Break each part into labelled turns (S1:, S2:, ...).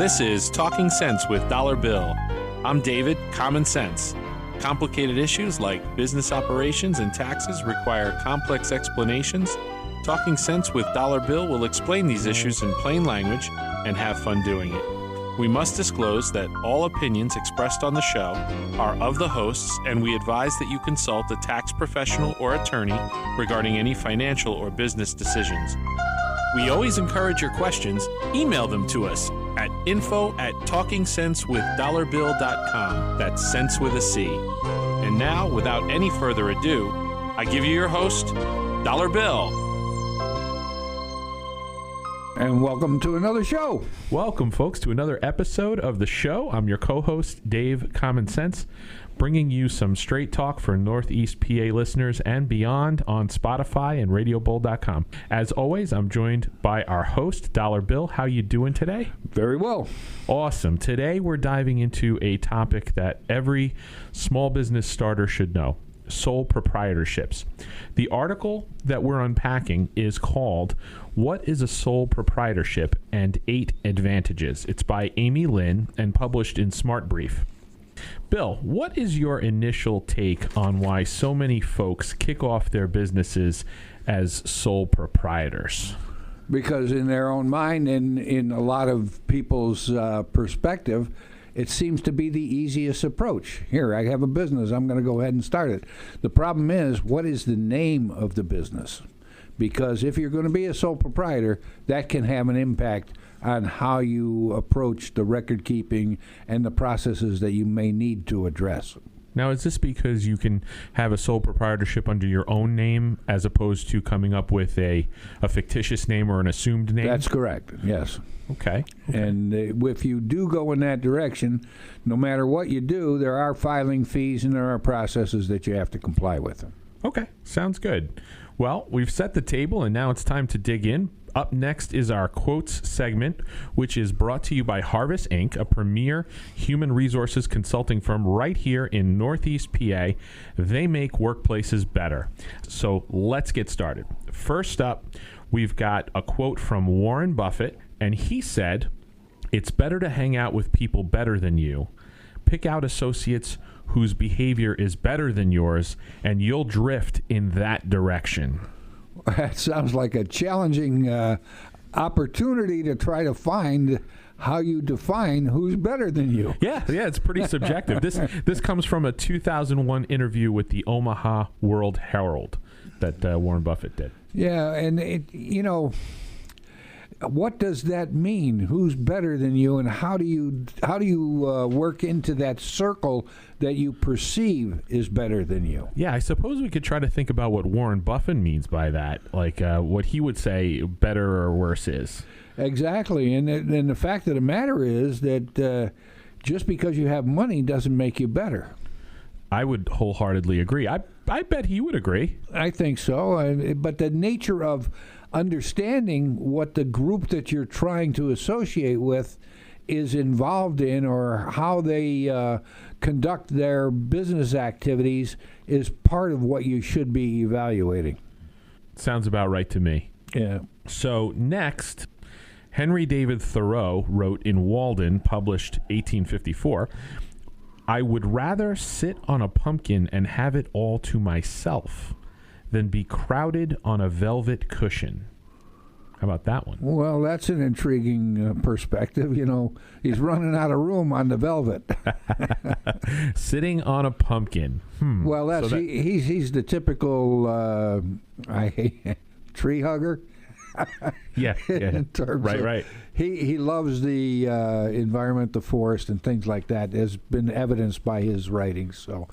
S1: This is Talking Sense with Dollar Bill. I'm David, Common Sense. Complicated issues like business operations and taxes require complex explanations. Talking Sense with Dollar Bill will explain these issues in plain language and have fun doing it. We must disclose that all opinions expressed on the show are of the hosts, and we advise that you consult a tax professional or attorney regarding any financial or business decisions. We always encourage your questions. Email them to us at info@talkingsensewithdollarbill.com. That's sense with a C. And now, without any further ado, I give you your host, Dollar Bill.
S2: And welcome to another show.
S3: Welcome, folks, to another episode of the show. I'm your co-host, Dave Common Sense, bringing you some straight talk for Northeast PA listeners and beyond on Spotify and RadioBull.com. As always, I'm joined by our host, Dollar Bill. How you doing today?
S2: Very well.
S3: Awesome. Today, we're diving into a topic that every small business starter should know: sole proprietorships. The article that we're unpacking is called "What is a Sole Proprietorship and 8 Advantages?" It's by Amy Lin and published in SmartBrief. Bill, what is your initial take on why so many folks kick off their businesses as sole proprietors?
S2: Because in their own mind and in a lot of people's perspective, it seems to be the easiest approach. Here, I have a business. I'm going to go ahead and start it. The problem is, what is the name of the business? Because if you're going to be a sole proprietor, that can have an impact on how you approach the record keeping and the processes that you may need to address.
S3: Now, is this because you can have a sole proprietorship under your own name as opposed to coming up with a fictitious name or an assumed name?
S2: That's correct, yes.
S3: Okay.
S2: And if you do go in that direction, no matter what you do, there are filing fees and there are processes that you have to comply with.
S3: Okay, sounds good. Well, we've set the table, and now it's time to dig in. Up next is our quotes segment, which is brought to you by Harvest Inc., a premier human resources consulting firm right here in Northeast PA. They make workplaces better. So let's get started. First up, we've got a quote from Warren Buffett, and he said, "It's better to hang out with people better than you. Pick out associates whose behavior is better than yours, and you'll drift in that direction."
S2: That sounds like a challenging opportunity to try to find how you define who's better than you.
S3: Yeah, it's pretty subjective. This comes from a 2001 interview with the Omaha World Herald that Warren Buffett did.
S2: Yeah, and what does that mean? Who's better than you, and how do you work into that circle that you perceive is better than you?
S3: Yeah, I suppose we could try to think about what Warren Buffett means by that, like what he would say better or worse is.
S2: Exactly, and the fact of the matter is that just because you have money doesn't make you better.
S3: I would wholeheartedly agree. I bet he would agree.
S2: I think so, but the nature of understanding what the group that you're trying to associate with is involved in, or how they conduct their business activities, is part of what you should be evaluating.
S3: Sounds about right to me.
S2: Yeah.
S3: So next, Henry David Thoreau wrote in Walden, published 1854, "I would rather sit on a pumpkin and have it all to myself than be crowded on a velvet cushion." How about that one?
S2: Well, that's an intriguing perspective. He's running out of room on the velvet.
S3: Sitting on a pumpkin.
S2: Well, he's the typical tree hugger.
S3: Yeah. Right.
S2: He loves the environment, the forest, and things like that. Has been evidenced by his writings. So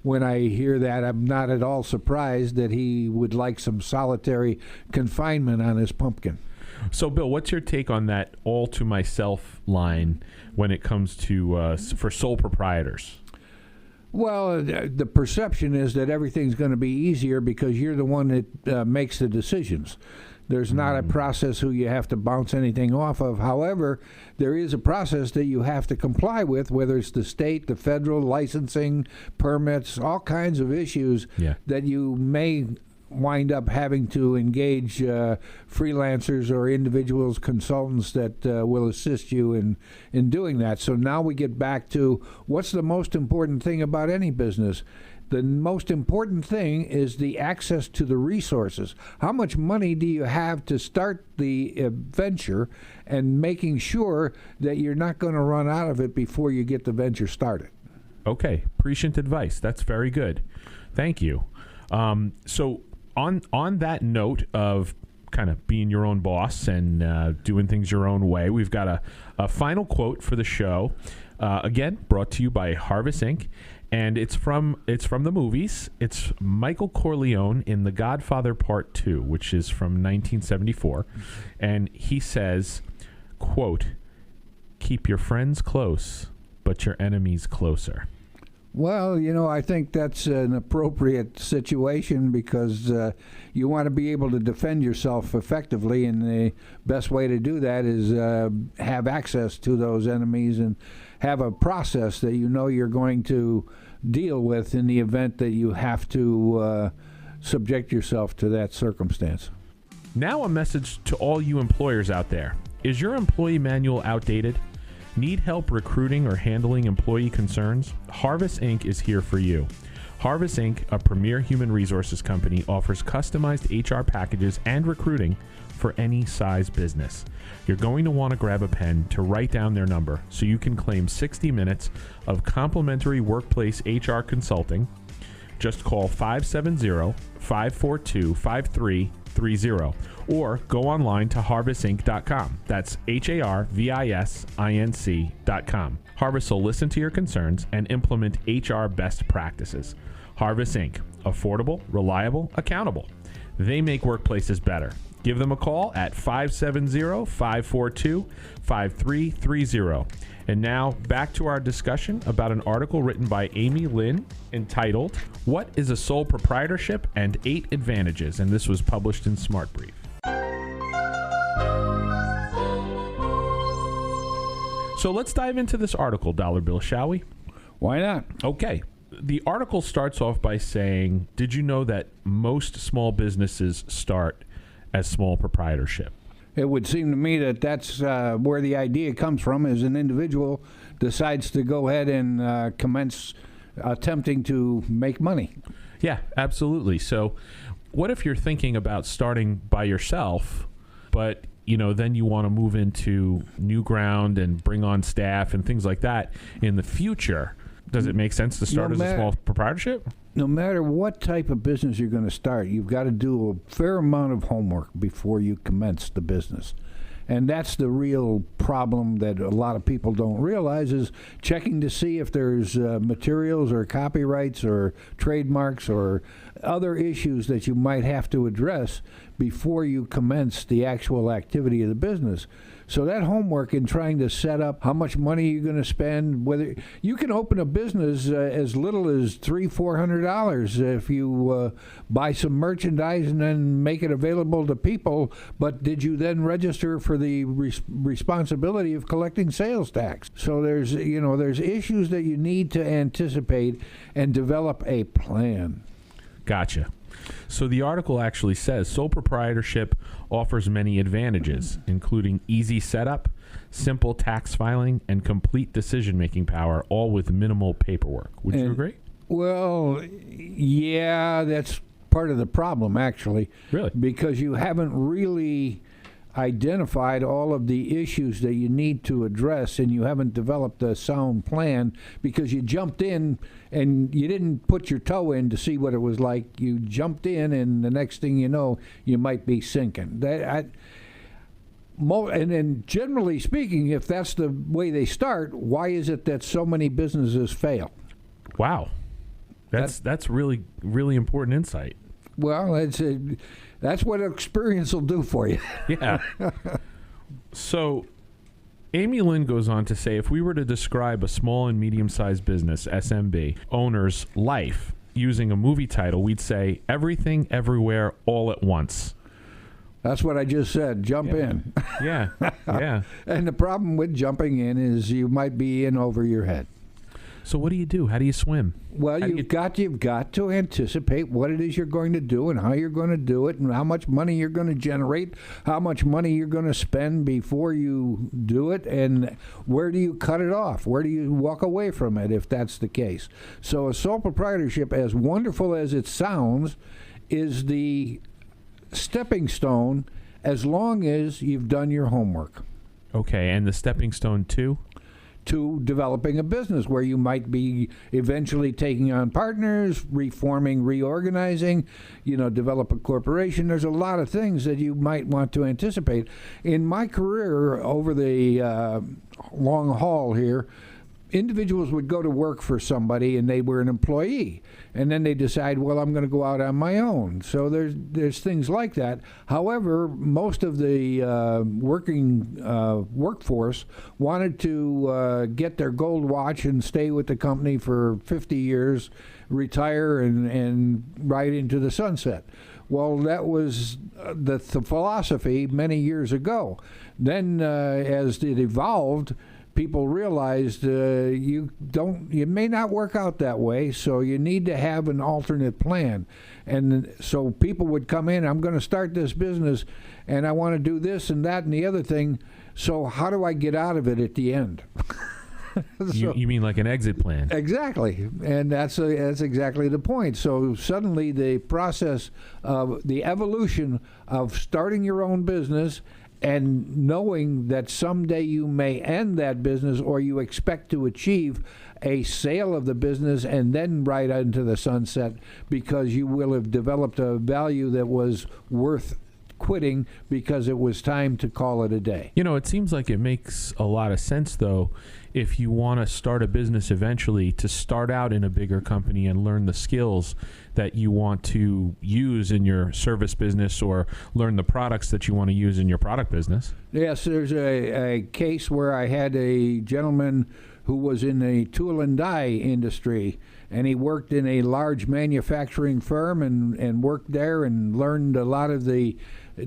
S2: when I hear that, I'm not at all surprised that he would like some solitary confinement on his pumpkin.
S3: So, Bill, what's your take on that all to myself line when it comes to for sole proprietors?
S2: Well, the perception is that everything's going to be easier because you're the one that makes the decisions. There's not a process who you have to bounce anything off of. However, there is a process that you have to comply with, whether it's the state, the federal, licensing, permits, all kinds of issues that you may wind up having to engage freelancers or individuals, consultants that will assist you in doing that. So now we get back to what's the most important thing about any business. The most important thing is the access to the resources. How much money do you have to start the venture, and making sure that you're not going to run out of it before you get the venture started.
S3: Okay, prescient advice. That's very good. Thank you. So on that note of kind of being your own boss and doing things your own way, we've got a final quote for the show. Again, brought to you by Harvest Inc., and it's from the movies. It's Michael Corleone in The Godfather Part 2, which is from 1974. And he says, quote, "Keep your friends close, but your enemies closer."
S2: Well, I think that's an appropriate situation because you want to be able to defend yourself effectively, and the best way to do that is have access to those enemies and have a process that you're going to deal with in the event that you have to subject yourself to that circumstance.
S3: Now a message to all you employers out there. Is your employee manual outdated? Need help recruiting or handling employee concerns? Harvest Inc. is here for you. Harvest Inc., a premier human resources company, offers customized HR packages and recruiting for any size business. You're going to want to grab a pen to write down their number so you can claim 60 minutes of complimentary workplace HR consulting. Just call 570-542-5330 or go online to harvestinc.com. That's HARVISINC.com. Harvest will listen to your concerns and implement HR best practices. Harvest Inc. Affordable, reliable, accountable. They make workplaces better. Give them a call at 570-542-5330. And now back to our discussion about an article written by Amy Lin entitled, "What is a Sole Proprietorship and 8 Advantages?" And this was published in SmartBrief. So let's dive into this article, Dollar Bill, shall we?
S2: Why not?
S3: Okay. The article starts off by saying, did you know that most small businesses start as sole proprietorship?
S2: It would seem to me that that's where the idea comes from, is an individual decides to go ahead and commence attempting to make money.
S3: Yeah, absolutely. So what if you're thinking about starting by yourself, but then you want to move into new ground and bring on staff and things like that in the future? Does it make sense to start as a small proprietorship?
S2: No matter what type of business you're going to start, you've got to do a fair amount of homework before you commence the business. And that's the real problem that a lot of people don't realize, is checking to see if there's materials or copyrights or trademarks or other issues that you might have to address before you commence the actual activity of the business. So that homework in trying to set up how much money you're going to spend, whether you can open a business as little as $300-400 if you buy some merchandise and then make it available to people. But did you then register for the responsibility of collecting sales tax? So there's issues that you need to anticipate and develop a plan.
S3: Gotcha. So the article actually says sole proprietorship offers many advantages, including easy setup, simple tax filing, and complete decision-making power, all with minimal paperwork. Would you agree?
S2: Well, yeah, that's part of the problem, actually.
S3: Really?
S2: Because you haven't really identified all of the issues that you need to address, and you haven't developed a sound plan because you jumped in and you didn't put your toe in to see what it was like. You jumped in, and the next thing you know, you might be sinking. And generally speaking, if that's the way they start, why is it that so many businesses fail?
S3: Wow. That's really, really important insight.
S2: Well, that's what experience will do for you.
S3: Yeah. So Amy Lin goes on to say, if we were to describe a small and medium-sized business, SMB, owner's life using a movie title, we'd say everything, everywhere, all at once.
S2: That's what I just said. Jump in.
S3: Yeah. Yeah.
S2: And the problem with jumping in is you might be in over your head.
S3: So what do you do? How do you swim?
S2: Well, you've got to anticipate what it is you're going to do and how you're going to do it and how much money you're going to generate, how much money you're going to spend before you do it, and where do you cut it off? Where do you walk away from it if that's the case? So a sole proprietorship, as wonderful as it sounds, is the stepping stone as long as you've done your homework.
S3: Okay, and the stepping stone to
S2: developing a business where you might be eventually taking on partners, reforming, reorganizing, develop a corporation. There's a lot of things that you might want to anticipate. In my career over the long haul here, individuals would go to work for somebody and they were an employee, and then they decide, well, I'm going to go out on my own. So there's things like that. However, most of the working workforce wanted to get their gold watch and stay with the company for 50 years, retire, and ride into the sunset. Well, that was the philosophy many years ago. Then as it evolved, people realized you may not work out that way, so you need to have an alternate plan. And so people would come in, I'm going to start this business, and I want to do this and that and the other thing, so how do I get out of it at the end?
S3: You mean like an exit plan?
S2: Exactly, and that's exactly the point. So suddenly the process of the evolution of starting your own business and knowing that someday you may end that business, or you expect to achieve a sale of the business and then ride into the sunset because you will have developed a value that was worth quitting because it was time to call it a day.
S3: It seems like it makes a lot of sense, though, if you want to start a business eventually, to start out in a bigger company and learn the skills that you want to use in your service business, or learn the products that you want to use in your product business.
S2: Yes, there's a case where I had a gentleman who was in the tool and die industry, and he worked in a large manufacturing firm and worked there and learned a lot of the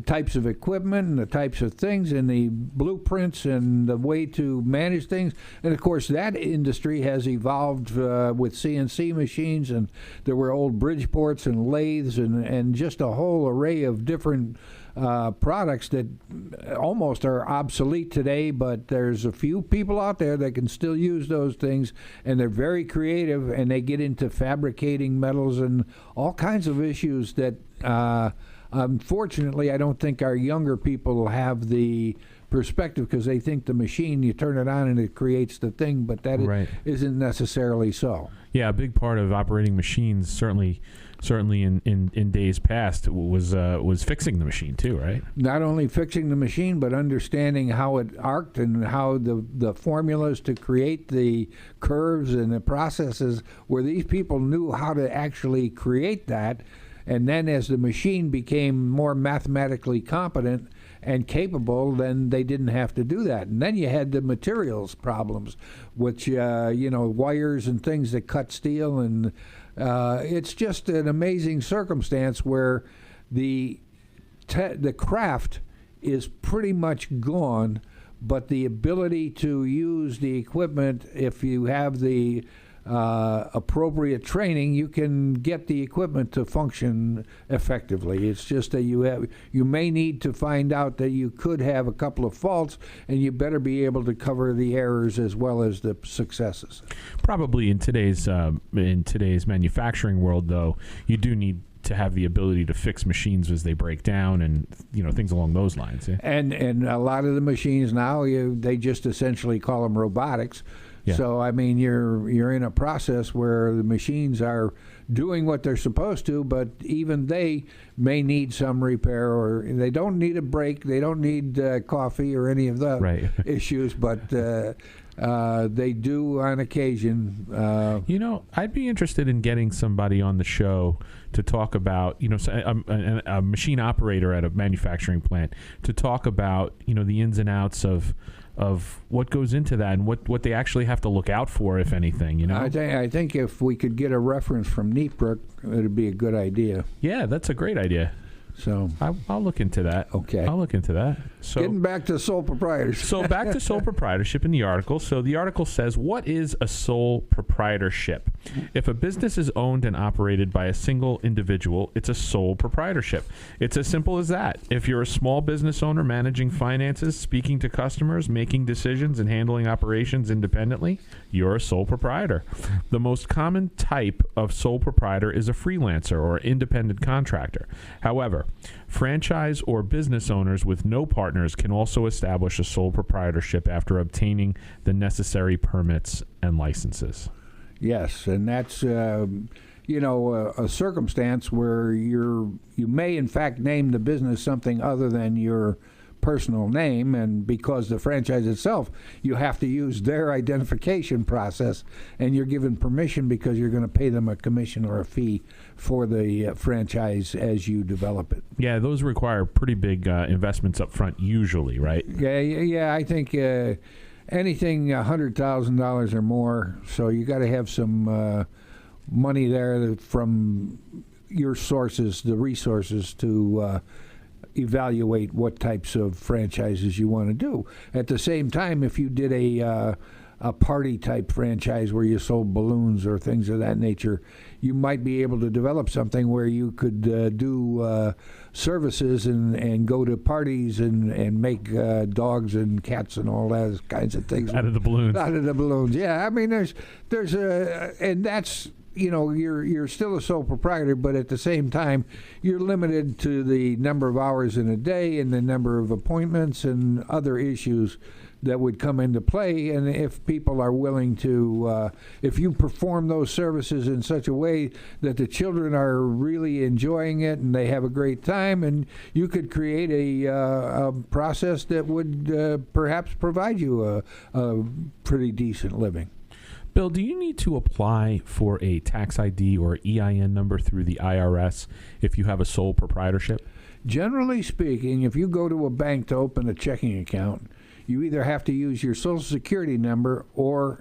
S2: types of equipment and the types of things and the blueprints and the way to manage things. And of course that industry has evolved with CNC machines, and there were old Bridgeports and lathes and just a whole array of different products that almost are obsolete today, but there's a few people out there that can still use those things, and they're very creative, and they get into fabricating metals and all kinds of issues that unfortunately I don't think our younger people have the perspective, because they think the machine, you turn it on and it creates the thing, but that
S3: right.
S2: Isn't necessarily so.
S3: Yeah, a big part of operating machines, certainly in days past, was fixing the machine too, right?
S2: Not only fixing the machine, but understanding how it arced and how the formulas to create the curves and the processes, where these people knew how to actually create that. And then as the machine became more mathematically competent and capable, then they didn't have to do that. And then you had the materials problems, which, wires and things that cut steel. And it's just an amazing circumstance where the craft is pretty much gone, but the ability to use the equipment, if you have the appropriate training, you can get the equipment to function effectively. It's just that you may need to find out that you could have a couple of faults, and you better be able to cover the errors as well as the successes.
S3: Probably in today's manufacturing world, though, you do need to have the ability to fix machines as they break down, and things along those lines. Yeah?
S2: And a lot of the machines now, they just essentially call them robotics.
S3: Yeah.
S2: So I mean, you're in a process where the machines are doing what they're supposed to, but even they may need some repair, or they don't need a break, they don't need coffee or any of the
S3: right.
S2: issues, but they do on occasion.
S3: I'd be interested in getting somebody on the show to talk about, a machine operator at a manufacturing plant, to talk about, the ins and outs of what goes into that and what they actually have to look out for, if anything.
S2: I think if we could get a reference from Neatbrook, it would be a good idea.
S3: Yeah, that's a great idea.
S2: So
S3: I'll look into that.
S2: Okay.
S3: I'll look into that. So
S2: getting back to sole proprietors.
S3: So back to sole proprietorship in the article. So the article says, what is a sole proprietorship? If a business is owned and operated by a single individual, it's a sole proprietorship. It's as simple as that. If you're a small business owner managing finances, speaking to customers, making decisions, and handling operations independently, you're a sole proprietor. The most common type of sole proprietor is a freelancer or independent contractor. However, franchise or business owners with no partners can also establish a sole proprietorship after obtaining the necessary permits and licenses.
S2: Yes, and that's a circumstance where you may in fact name the business something other than your personal name, and because the franchise itself, you have to use their identification process, and you're given permission because you're going to pay them a commission or a fee for the franchise as you develop it.
S3: Yeah, those require pretty big investments up front usually, right?
S2: Yeah. I think anything $100,000 or more, so you got to have some money there from your sources, the resources to evaluate what types of franchises you want to do. At the same time, if you did a party type franchise where you sold balloons or things of that nature, you might be able to develop something where you could do services and go to parties and make dogs and cats and all those kinds of things
S3: Out of the balloons.
S2: Out of the balloons, yeah. I mean, there's and that's, you're still a sole proprietor, but at the same time, you're limited to the number of hours in a day and the number of appointments and other issues that would come into play. And if people are willing to, if you perform those services in such a way that the children are really enjoying it and they have a great time, and you could create a process that would perhaps provide you a pretty decent living.
S3: Bill, do you need to apply for a tax ID or EIN number through the IRS if you have a sole proprietorship?
S2: Generally speaking, if you go to a bank to open a checking account, you either have to use your Social Security number or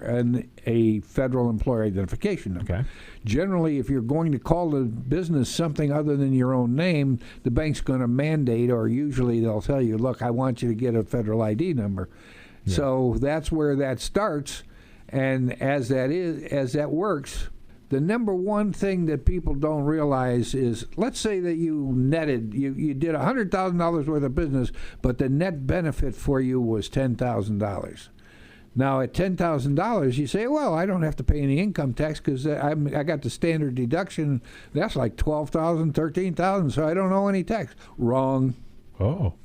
S2: a federal employer identification number.
S3: Okay.
S2: Generally, if you're going to call the business something other than your own name, the bank's going to mandate, or usually they'll tell you, look, I want you to get a federal ID number. Yeah. So that's where that starts. And as that works, the number one thing that people don't realize is, let's say that you did $100,000 worth of business, but the net benefit for you was $10,000. Now at $10,000, you say, well, I don't have to pay any income tax because I got the standard deduction. That's like $12,000, $13,000, so I don't owe any tax. Wrong.
S3: Oh.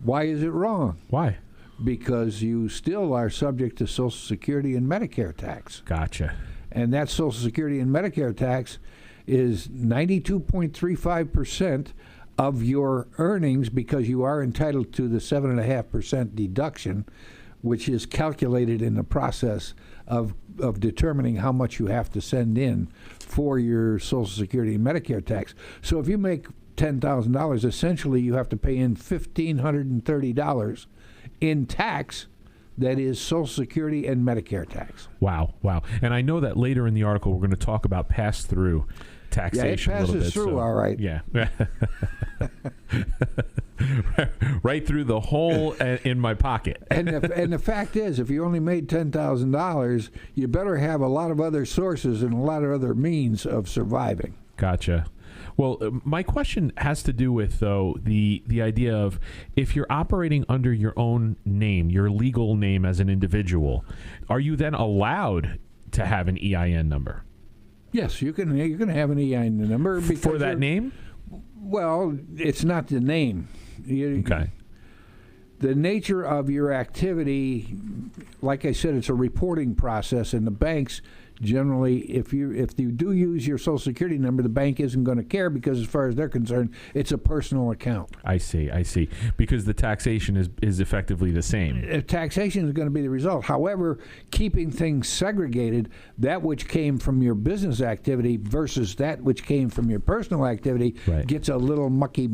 S2: Why is it wrong?
S3: Why?
S2: Because you still are subject to Social Security and Medicare tax.
S3: Gotcha.
S2: And that Social Security and Medicare tax is 92.35% of your earnings, because you are entitled to the 7.5% deduction, which is calculated in the process of determining how much you have to send in for your Social Security and Medicare tax. So if you make $10,000, essentially you have to pay in $1,530 in tax. That is Social Security and Medicare tax.
S3: Wow. And I know that later in the article we're going to talk about pass-through taxation.
S2: Yeah, it passes through, all right.
S3: Yeah. Right through the hole in my pocket.
S2: And the fact is, if you only made $10,000, you better have a lot of other sources and a lot of other means of surviving.
S3: Gotcha. Well, my question has to do with, though, the idea of, if you're operating under your own name, your legal name as an individual, are you then allowed to have an EIN number?
S2: Yes, you can have an EIN number.
S3: For that name?
S2: Well, it's not the name.
S3: Okay.
S2: The nature of your activity, like I said, it's a reporting process, and the banks generally, if you do use your Social Security number, the bank isn't going to care, because as far as they're concerned, it's a personal account.
S3: I see. Because the taxation is effectively the same.
S2: Taxation is going to be the result. However, keeping things segregated, that which came from your business activity versus that which came from your personal activity,
S3: right,
S2: gets a little mucky.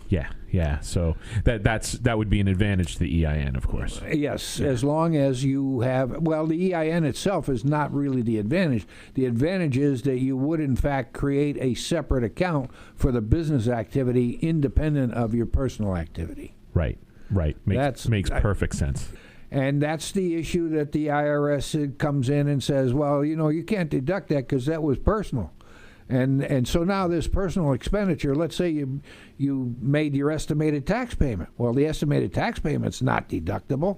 S3: Yeah. So that would be an advantage to the EIN, of course.
S2: Yes, as long as you have, well, the EIN itself is not really the advantage. The advantage is that you would, in fact, create a separate account for the business activity independent of your personal activity.
S3: Right. Makes perfect sense.
S2: And that's the issue that the IRS comes in and says, well, you can't deduct that because that was personal. And so now this personal expenditure, let's say you made your estimated tax payment. Well, the estimated tax payment's not deductible.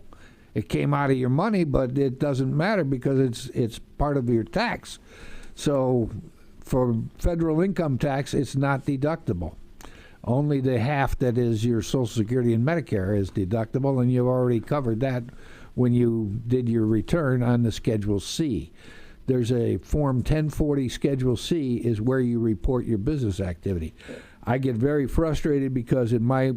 S2: It came out of your money, but it doesn't matter because it's part of your tax. So for federal income tax, it's not deductible. Only the half that is your Social Security and Medicare is deductible, and you've already covered that when you did your return on the Schedule C. There's a Form 1040 Schedule C is where you report your business activity. I get very frustrated because, in my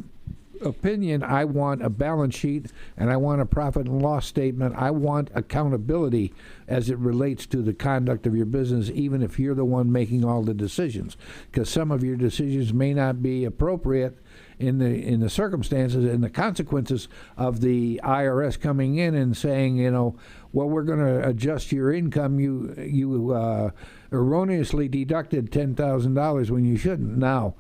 S2: opinion, I want a balance sheet and I want a profit and loss statement. I want accountability as it relates to the conduct of your business, even if you're the one making all the decisions, because some of your decisions may not be appropriate in the circumstances and the consequences of the IRS coming in and saying, well, we're going to adjust your income. You erroneously deducted $10,000 when you shouldn't. Now,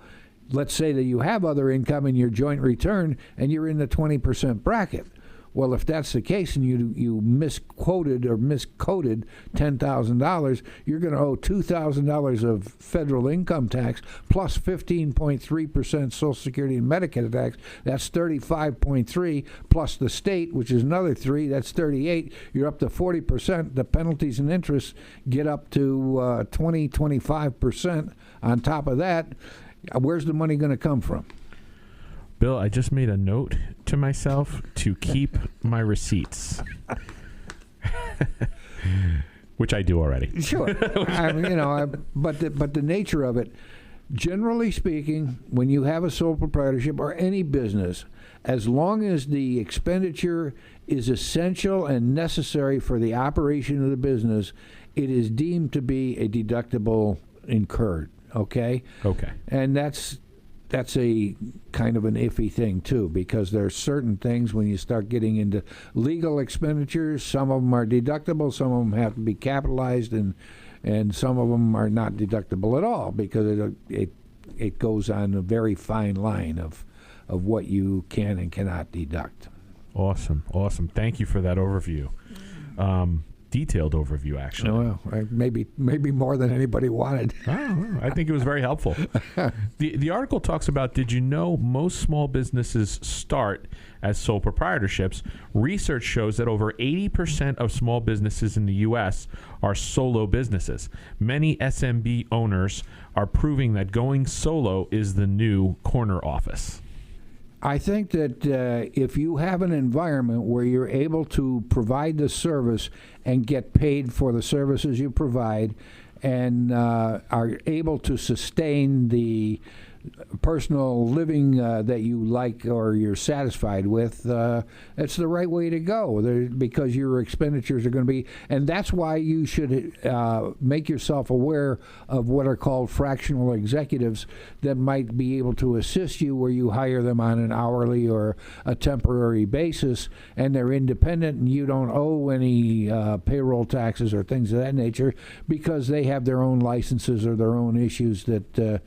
S2: let's say that you have other income in your joint return and you're in the 20% bracket. Well, if that's the case and you misquoted or miscoded $10,000, you're going to owe $2,000 of federal income tax plus 15.3% Social Security and Medicare tax. That's 35.3 plus the state, which is another 3. That's 38. You're up to 40%. The penalties and interest get up to 25% on top of that. Where's the money going to come from?
S3: Bill, I just made a note to myself to keep my receipts, which I do already.
S2: Sure. But the nature of it, generally speaking, when you have a sole proprietorship or any business, as long as the expenditure is essential and necessary for the operation of the business, it is deemed to be a deductible incurred. Okay?
S3: Okay.
S2: And that's a kind of an iffy thing, too, because there are certain things when you start getting into legal expenditures, some of them are deductible, some of them have to be capitalized, and some of them are not deductible at all because it goes on a very fine line of what you can and cannot deduct.
S3: Awesome. Thank you for that overview. Detailed overview, actually.
S2: Well, maybe more than anybody wanted.
S3: I think it was very helpful. The article talks about, did you know most small businesses start as sole proprietorships? Research shows that over 80% of small businesses in the U.S. are solo businesses. Many SMB owners are proving that going solo is the new corner office.
S2: I think that if you have an environment where you're able to provide the service and get paid for the services you provide and are able to sustain the personal living that you like or you're satisfied with, it's the right way to go because your expenditures are going to be, and that's why you should make yourself aware of what are called fractional executives that might be able to assist you where you hire them on an hourly or a temporary basis and they're independent and you don't owe any payroll taxes or things of that nature because they have their own licenses or their own issues that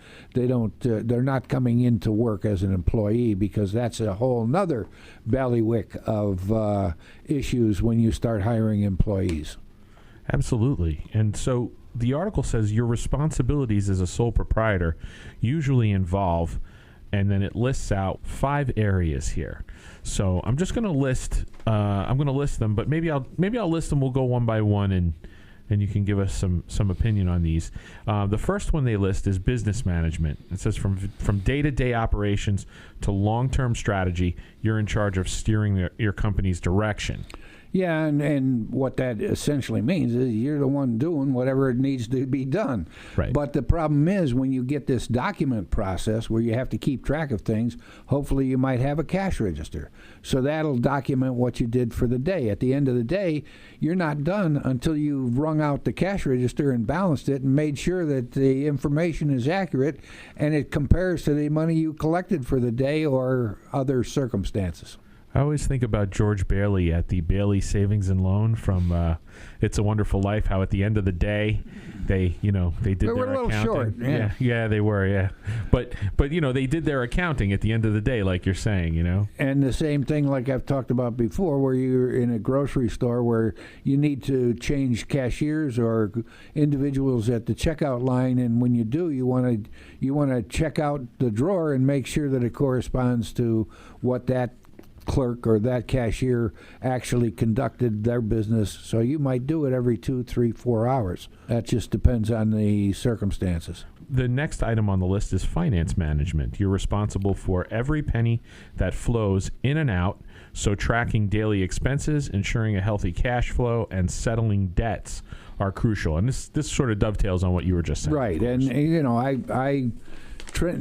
S2: they're not coming into work as an employee because that's a whole nother ballywick of issues when you start hiring employees.
S3: Absolutely. And so the article says your responsibilities as a sole proprietor usually involve, and then it lists out 5 areas here. So I'm just going to list them, but maybe I'll list them. We'll go one by one and you can give us some opinion on these. The first one they list is business management. It says from day-to-day operations to long-term strategy, you're in charge of steering your company's direction.
S2: Yeah, and what that essentially means is you're the one doing whatever it needs to be done.
S3: Right.
S2: But the problem is when you get this document process where you have to keep track of things, hopefully you might have a cash register. So that'll document what you did for the day. At the end of the day, you're not done until you've wrung out the cash register and balanced it and made sure that the information is accurate and it compares to the money you collected for the day or other circumstances.
S3: I always think about George Bailey at the Bailey Savings and Loan from It's a Wonderful Life, how at the end of the day they did their
S2: were a little
S3: accounting.
S2: short.
S3: Yeah, they were, yeah. But they did their accounting at the end of the day, like you're saying,
S2: And the same thing like I've talked about before, where you're in a grocery store where you need to change cashiers or individuals at the checkout line, and when you do, you want to check out the drawer and make sure that it corresponds to what that clerk or that cashier actually conducted their business. So you might do it every 2, 3, 4 hours. That just depends on the circumstances.
S3: The next item on the list is finance management. You're responsible for every penny that flows in and out, so tracking daily expenses, ensuring a healthy cash flow, and settling debts are crucial. And this sort of dovetails on what you were just saying.
S2: Right, and I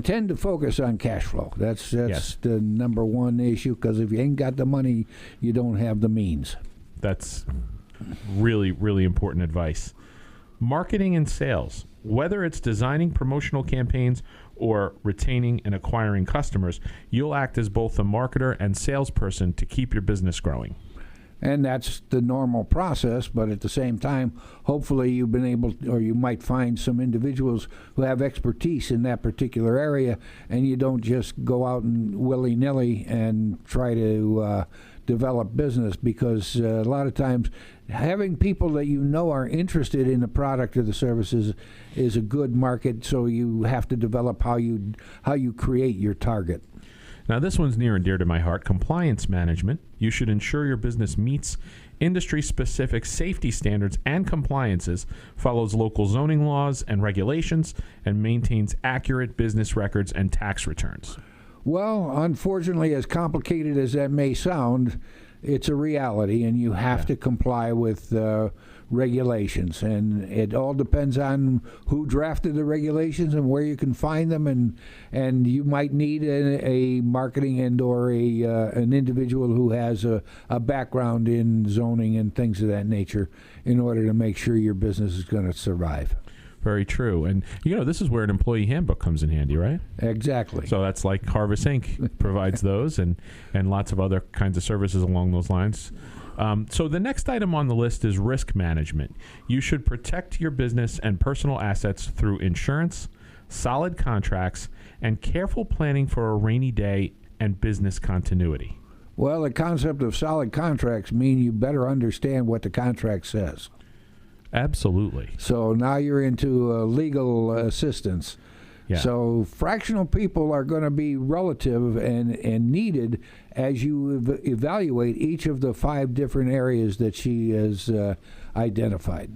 S2: tend to focus on cash flow. That's
S3: Yes.
S2: the number one issue, because if you ain't got the money, you don't have the means.
S3: That's really, really important advice. Marketing and sales, whether it's designing promotional campaigns or retaining and acquiring customers, you'll act as both the marketer and salesperson to keep your business growing.
S2: And that's the normal process, but at the same time, hopefully you've been able, or you might find some individuals who have expertise in that particular area, and you don't just go out and willy-nilly and try to develop business, because a lot of times having people that you know are interested in the product or the services is a good market, so you have to develop how you create your target.
S3: Now, this one's near and dear to my heart, compliance management. You should ensure your business meets industry-specific safety standards and compliances, follows local zoning laws and regulations, and maintains accurate business records and tax returns.
S2: Well, unfortunately, as complicated as that may sound, it's a reality, and you have to comply with regulations, and it all depends on who drafted the regulations and where you can find them, and you might need a marketing and or an individual who has a background in zoning and things of that nature in order to make sure your business is going to survive.
S3: Very true. And, this is where an employee handbook comes in handy, right?
S2: Exactly.
S3: So that's like Harvest Inc. provides those and lots of other kinds of services along those lines. So the next item on the list is risk management. You should protect your business and personal assets through insurance, solid contracts, and careful planning for a rainy day and business continuity.
S2: Well, the concept of solid contracts mean you better understand what the contract says.
S3: Absolutely.
S2: So now you're into legal assistance.
S3: Yeah.
S2: So fractional people are going to be relative and needed as you evaluate each of the 5 different areas that she has identified.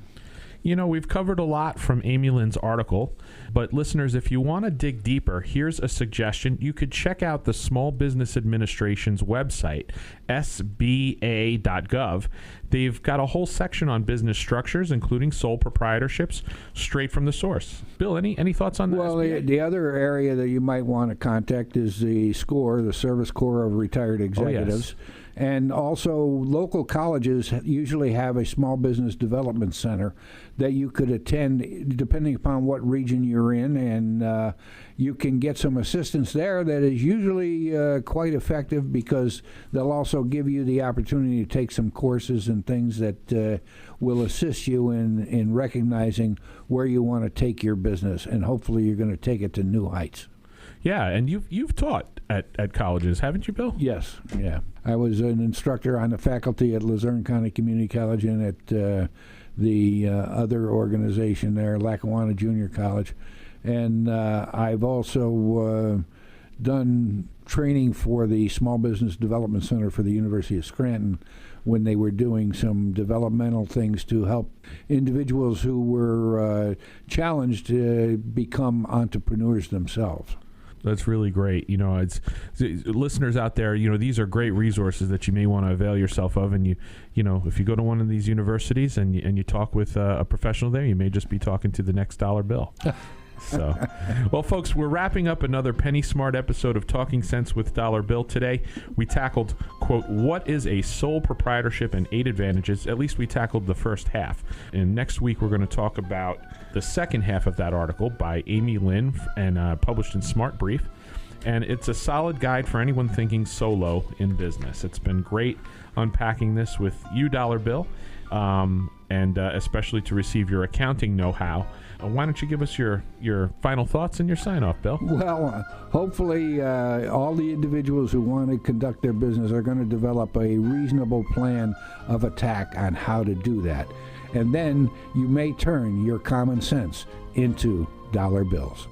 S3: We've covered a lot from Amy Lin's article, but listeners, if you want to dig deeper, here's a suggestion. You could check out the Small Business Administration's website, sba.gov. They've got a whole section on business structures, including sole proprietorships, straight from the source. Bill, any thoughts on that?
S2: Well, the other area that you might want to contact is the SCORE, the Service Corps of Retired Executives.
S3: Oh, yes.
S2: And also, local colleges usually have a small business development center that you could attend depending upon what region you're in, and you can get some assistance there that is usually quite effective, because they'll also give you the opportunity to take some courses and things that will assist you in recognizing where you want to take your business, and hopefully you're going to take it to new heights.
S3: Yeah, and you've taught at colleges, haven't you, Bill?
S2: Yes, yeah. I was an instructor on the faculty at Luzerne County Community College and at the other organization there, Lackawanna Junior College. And I've also done training for the Small Business Development Center for the University of Scranton when they were doing some developmental things to help individuals who were challenged to become entrepreneurs themselves.
S3: That's really great. It's listeners out there. These are great resources that you may want to avail yourself of. And if you go to one of these universities and you talk with a professional there, you may just be talking to the next dollar bill. So, well, folks, we're wrapping up another Penny Smart episode of Talking Sense with Dollar Bill. Today, we tackled, quote, what is a sole proprietorship and 8 advantages. At least we tackled the first half. And next week, we're going to talk about the second half of that article by Amy Lin and published in SmartBrief. And it's a solid guide for anyone thinking solo in business. It's been great unpacking this with you, Dollar Bill, and especially to receive your accounting know-how. Why don't you give us your final thoughts and your sign-off, Bill?
S2: Well, hopefully all the individuals who want to conduct their business are going to develop a reasonable plan of attack on how to do that. And then you may turn your common sense into dollar bills.